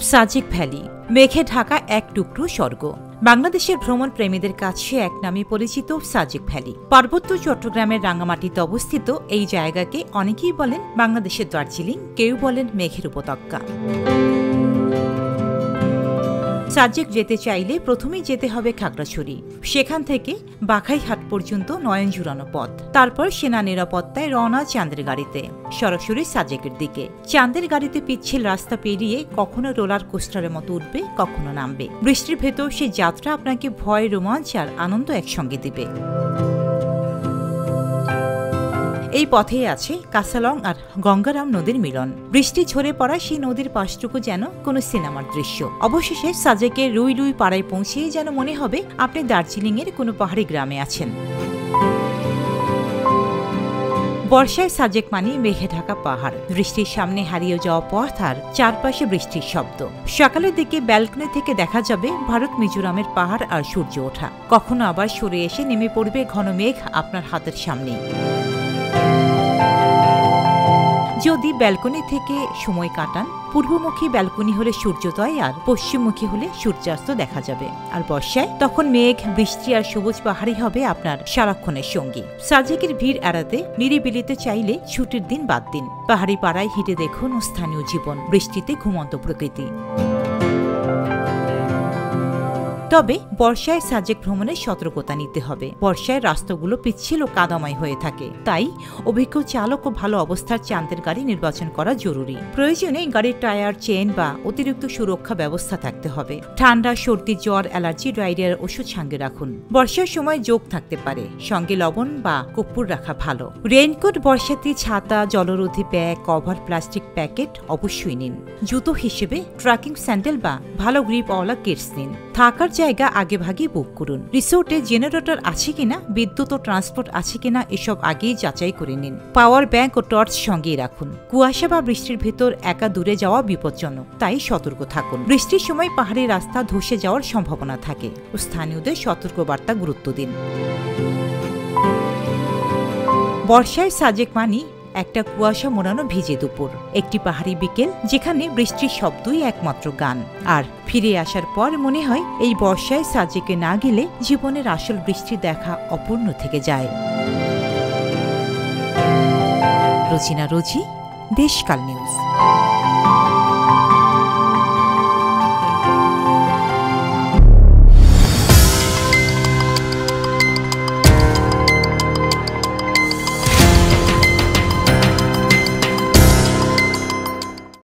Sajek valley, মেঘে ঢাকা এক টুকরো স্বর্গ। বাংলাদেশের ভ্রমণ প্রেমীদের কাছে এক নামে পরিচিত সাজেক ভ্যালি। পার্বত্য চট্টগ্রামের রাঙ্গামাটিতে অবস্থিত এই জায়গাকে অনেকেই বলেন বাংলাদেশের দার্জিলিং, কেউ বলেন মেঘের উপত্যকা। সাজেক যেতে চাইলে প্রথমেই যেতে হবে খাগড়াছড়ি, সেখান থেকে বাঘাইহাট পর্যন্ত নয়ন জুড়ানো পথ। তারপর সেনা নিরাপত্তায় রওনা চাঁদের গাড়িতে সরাসরি সাজেকের দিকে। চাঁদের গাড়িতে পিচ্ছিল রাস্তা পেরিয়ে কখনো রোলার কোস্টারের মতো উঠবে, কখনো নামবে। বৃষ্টির ভেতর সে যাত্রা আপনাকে ভয়, রোমাঞ্চ আর আনন্দ একসঙ্গে দিবে। এই পথেই আছে কাসালং আর গঙ্গারাম নদীর মিলন। বৃষ্টি ঝরে পড়া সেই নদীর পাশটুকু যেন কোনো সিনেমার দৃশ্য। অবশেষে সাজেকের রুই রুই পাড়ায় পৌঁছেই যেন মনে হবে আপনি দার্জিলিং এর কোনো পাহাড়ি গ্রামে আছেন। বর্ষায় সাজেক মানে মেঘে ঢাকা পাহাড়, বৃষ্টির সামনে হারিয়ে যাওয়া পথ আর চারপাশে বৃষ্টির শব্দ। সকালের দিকে ব্যালকনি থেকে দেখা যাবে ভারত মিজোরামের পাহাড় আর সূর্য ওঠা। কখনো আবার সরে এসে নেমে পড়বে ঘন মেঘ আপনার হাতের সামনে। যদি ব্যালকনি থেকে সময় কাটান, পূর্বমুখী ব্যালকনি হলে সূর্যোদয় আর পশ্চিমমুখী হলে সূর্যাস্ত দেখা যাবে। আর বর্ষায় তখন মেঘ, বৃষ্টি আর সবুজ পাহাড়ই হবে আপনার সারাক্ষণের সঙ্গী। সাজেকের ভিড় এড়াতে নিরিবিলিতে চাইলে ছুটির দিন বাদ দিন। পাহাড়ি পাড়ায় হেঁটে দেখুন স্থানীয় জীবন, বৃষ্টিতে ঘুমন্ত প্রকৃতি। তবে বর্ষায় সাজেক ভ্রমণে সতর্কতা নিতে হবে। বর্ষায় রাস্তাগুলো পিচ্ছিল ও কাদাময় হয়ে থাকে, তাই অভিজ্ঞ চালক ও ভালো অবস্থার চাঁদের গাড়ি নির্বাচন করা জরুরি। প্রয়োজনে গাড়ির টায়ার, চেন বা অতিরিক্ত সুরক্ষা ব্যবস্থা থাকতে হবে। ঠান্ডা, সর্দি, জ্বর, অ্যালার্জি, ডায়রিয়ার ওষুধ সঙ্গে রাখুন। বর্ষার সময় যোগ থাকতে পারে, সঙ্গে লবণ বা কর্পূর রাখা ভালো। রেইনকোট, বর্ষাতি, ছাতা, জলরোধী ব্যাগ, কভার, প্লাস্টিক প্যাকেট অবশ্যই নিন। জুতো হিসেবে ট্রেকিং স্যান্ডেল বা ভালো গ্রিপওয়ালা কিটস নিন। থাকার জায়গা আগেভাগে বুক করুন। রিসোর্টে জেনারেটর আছে কিনা, বিদ্যুৎ ও ট্রান্সপোর্ট আছে কিনা এসব আগেই যাচাই করে নিন। পাওয়ার ব্যাংক ও টর্চ সঙ্গেই রাখুন। কুয়াশা বা বৃষ্টির ভেতর একা দূরে যাওয়া বিপজ্জনক, তাই সতর্ক থাকুন। বৃষ্টির সময় পাহাড়ি রাস্তা ধসে যাওয়ার সম্ভাবনা থাকে, স্থানীয়দের সতর্কবার্তা গুরুত্ব দিন। বর্ষায় সাজেক মানি একটা কুয়াশা মোড়ানো ভিজে দুপুর, একটি পাহাড়ি বিকেল যেখানে বৃষ্টির শব্দই একমাত্র গান। আর ফিরে আসার পর মনে হয় এই বর্ষায় সাজেকে না গেলে জীবনের আসল বৃষ্টি দেখা অপূর্ণ থেকে যায়। রোজিনা রোজি, দেশকাল নিউজ।